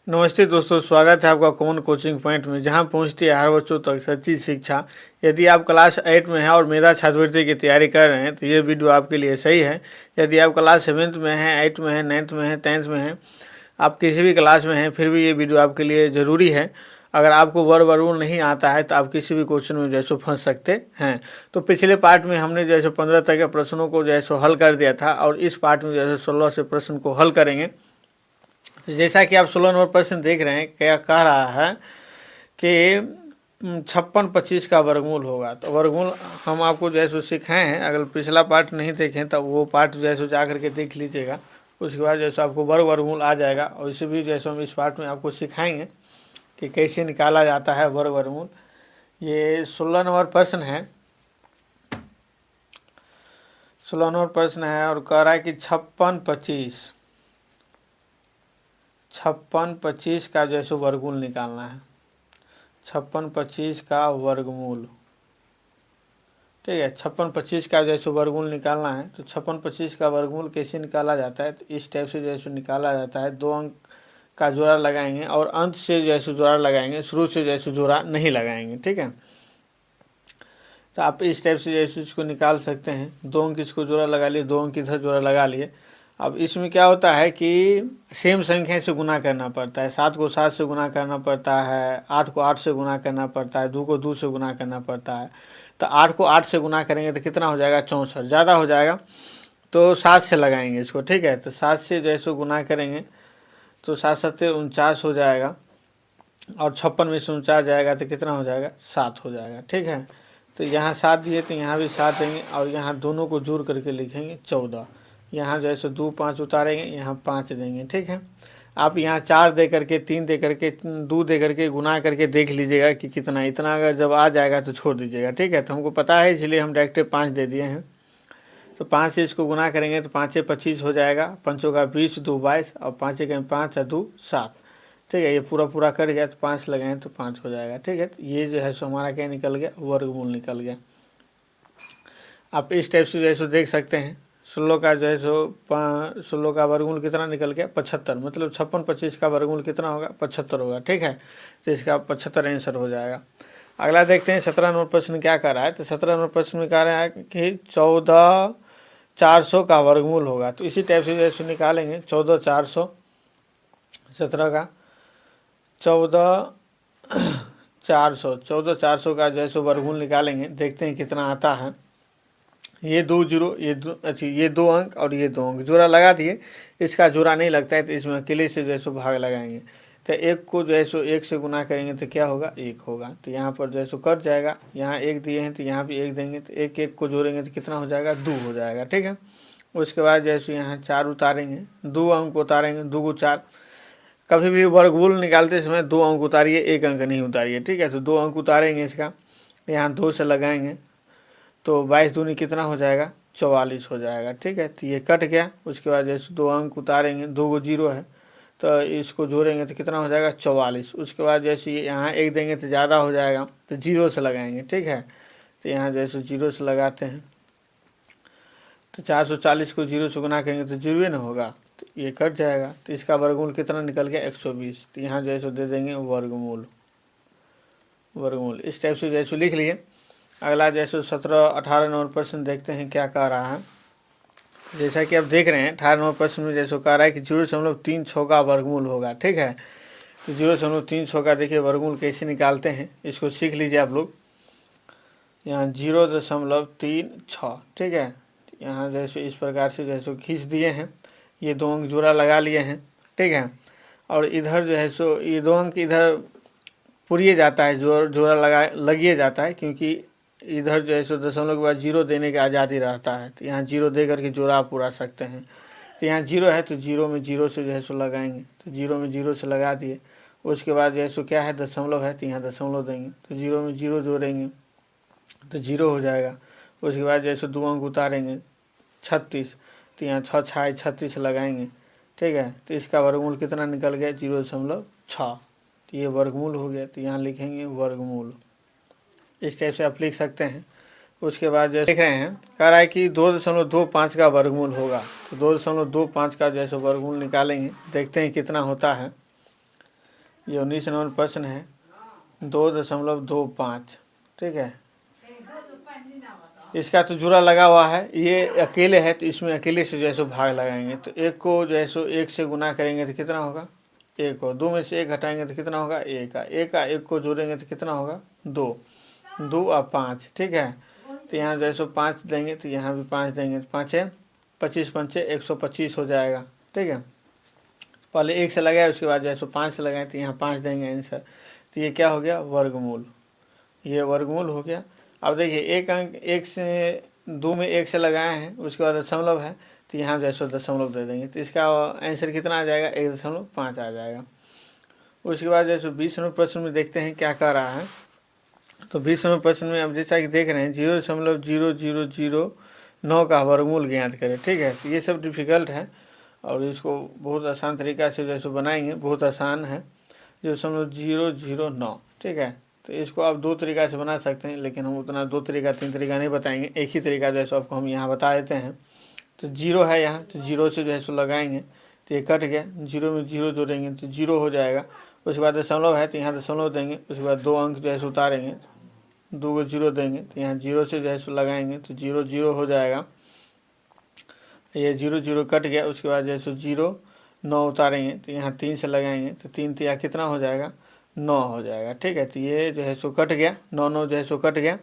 नमस्ते दोस्तों, स्वागत है आपका कॉमन कोचिंग पॉइंट में, जहां पहुंचती है हर बच्चों तक सच्ची शिक्षा। यदि आप क्लास 8 में हैं और मेधा छात्रवृत्ति की तैयारी कर रहे हैं तो ये वीडियो आपके लिए सही है। यदि आप क्लास 7th में हैं, 8 में हैं, 9th में हैं, 10th में हैं, आप किसी भी क्लास में हैं, फिर भी ये वीडियो आपके लिए ज़रूरी है। अगर आपको वर्गमूल नहीं आता है तो आप किसी भी क्वेश्चन में जैसे फंस सकते हैं। तो पिछले पार्ट में हमने जैसे 15 तक के प्रश्नों को जैसे हल कर दिया था, और इस पार्ट में जैसे 16 से प्रश्न को हल करेंगे। तो जैसा कि आप 16 नंबर प्रश्न देख रहे हैं, क्या कह रहा है कि 56-25 का वर्गमूल होगा। तो वर्गमूल हम आपको जैसे सिखाए हैं, अगर पिछला पार्ट नहीं देखें तो वो पार्ट जैसे जा करके देख लीजिएगा। उसके बाद जैसे आपको वर्गमूल आ जाएगा, और इसे भी जैसे हम इस पार्ट में आपको सिखाएंगे कि कैसे निकाला जाता है वर्गमूल। ये 16 नंबर प्रश्न है, 16 नंबर प्रश्न है, और कह रहा है कि 56-25 का जैसे वर्गमूल निकालना है। 56-25 का वर्गमूल, ठीक है। 56-25 का जैसे वर्गमूल निकालना है। तो 56-25 का वर्गमूल कैसे निकाला जाता है, तो इस टाइप से जैसे निकाला जाता है। 2 अंक का जोड़ा लगाएंगे और अंत से जैसे जोड़ा लगाएंगे, शुरू से जैसे जोड़ा नहीं लगाएंगे, ठीक है। तो आप इस टाइप से जैसे इसको निकाल सकते हैं। 2 अंक इसको जोड़ा लगा लिए, 2 अंक इधर जोड़ा लगा लिए। अब इसमें क्या होता है कि सेम संख्या से गुना करना पड़ता है। 7 को 7 से गुना करना पड़ता है, 8 को 8 से गुना करना पड़ता है, 2 को 2 से गुना करना पड़ता है। तो 8 को 8 से गुना करेंगे तो कितना हो जाएगा, 64। ज़्यादा हो जाएगा तो 7 से लगाएंगे इसको, ठीक है। तो 7 से जैसे गुना करेंगे तो 7 7 49 हो जाएगा, और 56 में से 49 जाएगा तो कितना हो जाएगा, 7 हो जाएगा, ठीक है। तो यहाँ 7 दिए तो यहाँ भी 7 देंगे, और यहाँ दोनों को जोड़ करके लिखेंगे 14। यहाँ जैसे 2 5 उतारेंगे, यहाँ 5 देंगे, ठीक है। आप यहाँ 4 दे करके, 3 दे करके, 2 दे करके गुना करके देख लीजिएगा कि कितना। इतना अगर जब आ जाएगा तो छोड़ दीजिएगा, ठीक है। तो हमको पता है इसलिए हम डायरेक्ट 5 दे दिए हैं। तो 5 से इसको गुना करेंगे तो 5 से 25 हो जाएगा, 5 का 20, 2 22, और 5 के 5 और 2 7, ठीक है। ये पूरा कर गया तो 5 लगाएं तो 5 हो जाएगा, ठीक है। तो ये जो है सो हमारा क्या निकल गया, वर्गमूल निकल गया। आप इस टाइप से जैसे देख सकते हैं। 16 का जो है सो 16 का वर्गमूल कितना निकल गया, 75। मतलब 56-25 का वर्गमूल कितना होगा, 75 होगा, ठीक है। तो इसका 75 आंसर हो जाएगा। अगला देखते हैं 17 नंबर प्रश्न क्या कर रहा है। तो 17 नंबर प्रश्न में कह रहा है कि 14,400 का वर्गमूल होगा। तो इसी टाइप से जैसे निकालेंगे 14,400, 17 का 14,400 का जैसे वर्गमूल निकालेंगे, देखते हैं कितना आता है। ये 2 जीरो, ये 2 अंक और ये 2 अंक जोड़ा लगा दिए। इसका जोड़ा नहीं लगता है तो इसमें अकेले से जैसे भाग लगाएंगे। तो 1 को जैसे 1 से गुना करेंगे तो क्या होगा, 1 होगा। तो यहाँ पर जैसे कट जाएगा, यहाँ 1 दिए हैं तो यहाँ भी 1 देंगे, तो 1 1 को जोड़ेंगे तो कितना हो जाएगा, 2 हो जाएगा, ठीक है। उसके बाद जैसे यहाँ 4 उतारेंगे, 2 अंक उतारेंगे, 2 को 4। कभी भी वर्गमूल निकालते समय 2 अंक उतारिए, 1 अंक नहीं उतारिए, ठीक है। तो 2 अंक उतारेंगे इसका, यहाँ 2 से लगाएंगे तो 22 दूनी कितना हो जाएगा, 44 हो जाएगा, ठीक है। तो ये कट गया। उसके बाद जैसे 2 अंक उतारेंगे, 2 को 0 है तो इसको जोड़ेंगे तो कितना हो जाएगा, 44। उसके बाद जैसे यहाँ 1 देंगे तो ज़्यादा हो जाएगा, तो 0 से लगाएंगे, ठीक है। तो यहाँ जैसे 0 से लगाते हैं तो 440 को 0 से गुना करेंगे तो 0 ना होगा, तो ये कट जाएगा। तो इसका वर्गमूल कितना निकल गया, 120। तो यहाँ जैसे दे देंगे वर्गमूल। इस टाइप से जैसे लिख लिए। अगला जैसे 17-18 नंबर प्रश्न देखते हैं क्या कह रहा है। जैसा कि आप देख रहे हैं 18 नंबर प्रश्न में जैसे कह रहा है कि 0.36 का वर्गमूल होगा, ठीक है। तो 0.36 का देखिए वर्गमूल कैसे निकालते हैं, इसको सीख लीजिए आप लोग। यहाँ 0.36, ठीक है। यहाँ जैसे इस प्रकार से जैसे खींच दिए हैं, ये 2 अंक जोड़ा लगा लिए हैं, ठीक है। और इधर जो है सो ये 2 अंक इधर पुरिए जाता है, जोड़ा लगिए जाता है, क्योंकि इधर जो है सो दशमलव के बाद 0 देने की आज़ादी रहता है। तो यहाँ 0 दे करके जोड़ा आप पूरा सकते हैं। तो यहाँ 0 है तो 0 में 0 से जो है सो लगाएंगे, तो 0 में 0 से लगा दिए। उसके बाद जो है सो क्या है, दशमलव है तो यहाँ दशमलव देंगे, तो 0 में 0 जोड़ेंगे तो 0 हो जाएगा। उसके बाद जैसे 2 अंक उतारेंगे, 36, तो यहाँ 6 6 36 लगाएंगे, ठीक है। तो इसका वर्गमूल कितना निकल गया, 0.6। तो ये वर्गमूल हो गया। तो यहाँ लिखेंगे वर्गमूल। इस टाइप से आप लिख सकते हैं। उसके बाद जैसे देख रहे हैं कह रहा है कि 2.25 का वर्गमूल होगा। तो 2.25 का जैसे वर्गमूल निकालेंगे, देखते हैं कितना होता है। ये 19 नंबर प्रश्न है 2.25, ठीक है। इसका तो जुड़ा लगा हुआ है, ये अकेले है तो इसमें अकेले से जो है सो भाग लगाएंगे। तो एक को जो है सो एक से गुना करेंगे तो कितना होगा, एक हो। 2 में से 1 घटाएंगे तो कितना होगा, एक का एक को जोड़ेंगे तो कितना होगा, 2 और 5, ठीक है। तो यहाँ जो है सो 5 देंगे तो यहाँ भी 5 देंगे, 5 है 25 पंचे 125 हो जाएगा, ठीक है। पहले 1 से लगाए, उसके बाद जो है सो 5 से लगाए तो यहाँ 5 देंगे आंसर। तो ये क्या हो गया, वर्गमूल, ये वर्गमूल हो गया। अब देखिए एक अंक 1 से 2 में 1 से लगाए हैं, उसके बाद दशमलव है तो यहाँ जो है सो दशमलव दे देंगे। तो इसका आंसर कितना आ जाएगा, 1.5 आ जाएगा। उसके बाद जो है सो 20 नंबर प्रश्न में देखते हैं क्या कर रहा है। तो 20 नंबर प्रश्न में अब जैसा कि देख रहे हैं 0.0009 का वर्गमूल ज्ञात करें, ठीक है। तो ये सब डिफ़िकल्ट है और इसको बहुत आसान तरीक़ा से जैसे बनाएंगे, बहुत आसान है। 0.009, ठीक है। तो इसको आप 2 तरीक़ा से बना सकते हैं, लेकिन हम उतना 2 तरीक़ा 3 तरीक़ा नहीं बताएंगे, एक ही तरीक़ा जैसे आपको हम यहाँ बता देते हैं। तो 0 है यहाँ, तो 0 से जो है सो लगाएंगे तो ये कट गया, 0 में 0 जोड़ेंगे तो 0 हो जाएगा। उसके बाद दशमलव है तो यहाँ दशमलव देंगे, उसके बाद 2 अंक जो है सो उतारेंगे, 2 को 0 देंगे तो यहाँ 0 से जो है सो लगाएंगे तो 0 0 हो जाएगा। ये 0 0 कट गया, उसके बाद जो है सो 0 9 उतारेंगे तो यहाँ 3 से लगाएंगे तो 3 तिया कितना हो जाएगा, 9 हो जाएगा, ठीक है। तो ये जो है सो कट गया, 9 9 जो है सो कट गया।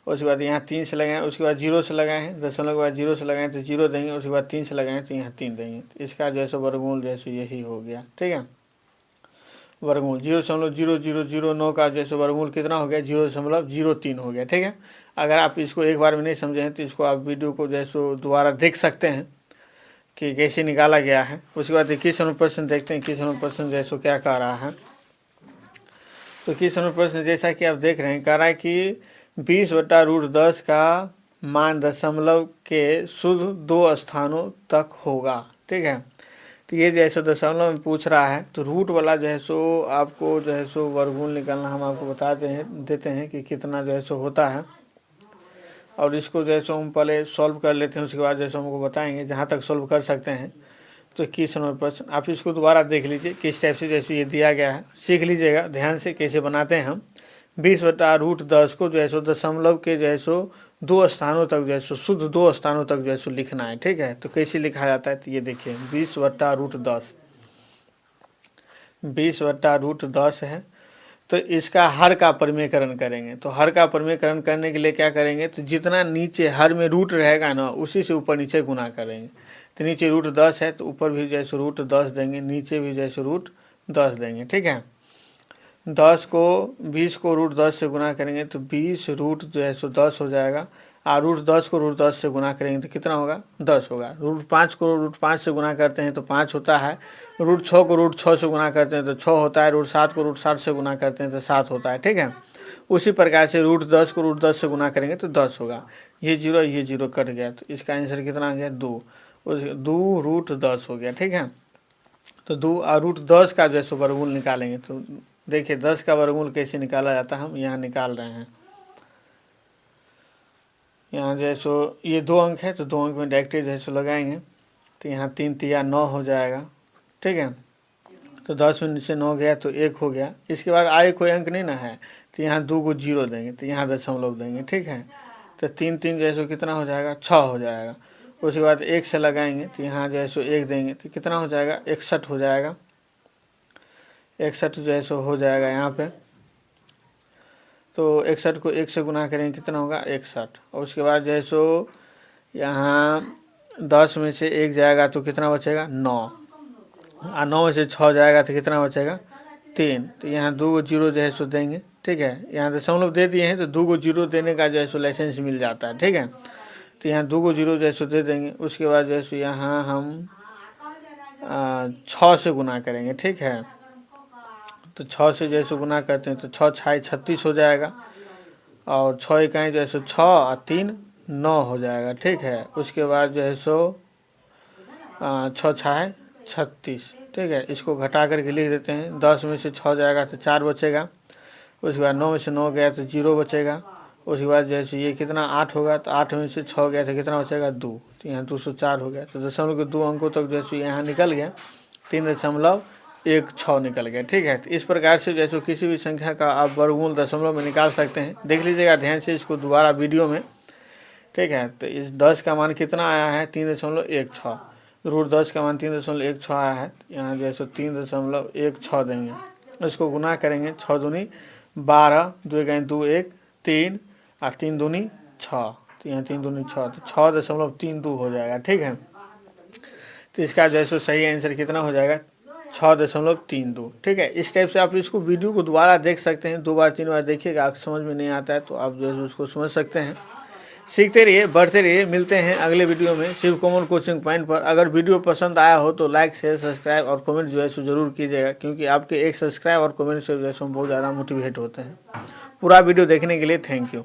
उसके बाद यहाँ 3 से लगाएं, उसके बाद 0 से लगाए हैं, दशमलव के बाद 0 से लगाएं तो 0 देंगे, उसके बाद 3 से लगाएं तो यहाँ 3 देंगे। तो इसका जो है सो वर्गमूल जो है सो यही हो गया, ठीक है। वर्गमूल 0.0009 का जो है सो वर्गमूल कितना हो गया, 0.03 हो गया, ठीक है। अगर आप इसको एक बार में नहीं समझे हैं तो इसको आप वीडियो को जो है सो दोबारा देख सकते हैं कि कैसे निकाला गया है। उसके बाद 21 नंबर प्रश्न देखते हैं, 21 नंबर प्रश्न जो है सो क्या कह रहा है। तो 21 नंबर प्रश्न जैसा कि आप देख रहे हैं कह रहा है कि 20/√10 का मान दशमलव के शुद्ध 2 स्थानों तक होगा, ठीक है। तो ये जो है सो दशमलव में पूछ रहा है, तो रूट वाला जो है सो आपको जो है सो वर्गमूल निकालना हम आपको देते हैं कि कितना जो है सो होता है। और इसको जो है सो हम पहले सॉल्व कर लेते हैं, उसके बाद जो है सो हमको बताएंगे जहाँ तक सॉल्व कर सकते हैं। तो 21 नंबर प्रश्न आप इसको दोबारा देख लीजिए किस टाइप से जैसे ये दिया गया है, सीख लीजिएगा ध्यान से कैसे बनाते हैं हम। 20/√10 को जो है सो दशमलव के जो है सो 2 स्थानों तक जो है सो शुद्ध 2 स्थानों तक जो है सो लिखना है, ठीक है। तो कैसे लिखा जाता है, तो ये देखिए 20/√10, 20/√10 है। तो इसका हर का परिमेयकरण करेंगे। तो हर का परिमेयकरण करने के लिए क्या करेंगे, तो जितना नीचे हर में रूट रहेगा ना उसी से ऊपर नीचे गुना करेंगे। तो नीचे √10 है तो ऊपर भी जैसे √10 देंगे, नीचे भी जैसे √10 देंगे, ठीक है। 20 को √10 से गुना करेंगे तो 20 रूट जो है सो 10 हो जाएगा। और √10 को √10 से गुना करेंगे तो कितना होगा, 10 होगा। √5 को √5 से गुना करते हैं तो 5 होता है। √6 को √6 से गुना करते हैं तो 6 होता है। √7 को √7 से गुना करते हैं तो 7 होता है, ठीक है। उसी प्रकार से √10 को √10 से गुना करेंगे तो 10 होगा। ये 0 कट गया, तो इसका आंसर कितना आ गया, 2 √10 हो गया, ठीक है। तो 2 और √10 का जो है सो वर्गमूल निकालेंगे। तो देखिए 10 का वर्गमूल कैसे निकाला जाता है, हम यहाँ निकाल रहे हैं। यहाँ जो है सो ये 2 अंक है तो 2 अंक में डायरेक्ट जो है सो लगाएंगे तो यहाँ 3 तिया 9 हो जाएगा, ठीक है। तो 10 में से 9 गया तो 1 हो गया। इसके बाद आगे कोई अंक नहीं ना है तो यहाँ 2 को 0 देंगे तो यहाँ दशमलव देंगे, ठीक है। तो 3 3 जो है सो कितना हो जाएगा, 6 हो जाएगा। उसके बाद 1 से लगाएंगे तो यहाँ जो है सो 1 देंगे तो कितना हो जाएगा, 61 हो जाएगा। 61 जो है सो हो जाएगा यहाँ पे। तो 61 को 1 से गुना करेंगे कितना होगा, 61। और उसके बाद जो है सो यहाँ 10 में से 1 जाएगा तो कितना बचेगा, 9। और 9 में से 6 जाएगा तो कितना बचेगा, 3। तो यहाँ 2 को 0 जो है सो देंगे, ठीक है। यहाँ दशमलव दे दिए हैं तो 2 को 0 देने का जो है सो लाइसेंस मिल जाता है, ठीक है। तो यहाँ 2 को 0 जो है सो दे देंगे। उसके बाद जो है सो यहाँ हम 6 से गुना करेंगे, ठीक है। तो 6 से जो है सो गुना करते हैं तो 6 6 36 हो जाएगा। और 6 इकाई जो है सो 6 और 3 9 हो जाएगा, ठीक है। उसके बाद जो है सो 6 6 36, ठीक है। इसको घटा करके लिख देते हैं। 10 में से 6 जाएगा तो 4 बचेगा। उसके बाद 9 में से 9 गया तो 0 बचेगा। उसके बाद जो है सो ये कितना 8 होगा, तो 8 में से 6 गया तो कितना बचेगा, 2। तो यहाँ 204 हो गया। तो दशमलव के 2 अंकों तक जो है सो यहाँ निकल गया, 3.2 16 निकल गया। ठीक है, तो इस प्रकार से जैसे किसी भी संख्या का आप वर्गमूल दशमलव में निकाल सकते हैं। देख लीजिएगा ध्यान से इसको दोबारा वीडियो में। ठीक है, तो इस 10 का मान कितना आया है 3.16, रूट 10 का मान 3.16 आया है। यहाँ जो है सो 3.16 देंगे, इसको गुना करेंगे 6 दूनी 12, 2 1 2 1 3 और 3 दूनी 6, तो यहाँ 3 दूनी 6, तो 6.32 हो जाएगा। ठीक है, तो इसका जो है सो सही आंसर कितना हो जाएगा 6.32। ठीक है, इस टाइप से आप इसको वीडियो को दोबारा देख सकते हैं, 2 बार 3 बार देखिएगा। आपको समझ में नहीं आता है तो आप जो है उसको समझ सकते हैं। सीखते रहिए, बढ़ते रहिए। मिलते हैं अगले वीडियो में शिव कॉमन कोचिंग पॉइंट पर। अगर वीडियो पसंद आया हो तो लाइक शेयर सब्सक्राइब और कमेंट जो है सो जरूर कीजिएगा, क्योंकि आपके एक सब्सक्राइब और कमेंट से जो है सो हम बहुत ज़्यादा मोटिवेट होते हैं। पूरा वीडियो देखने के लिए थैंक यू।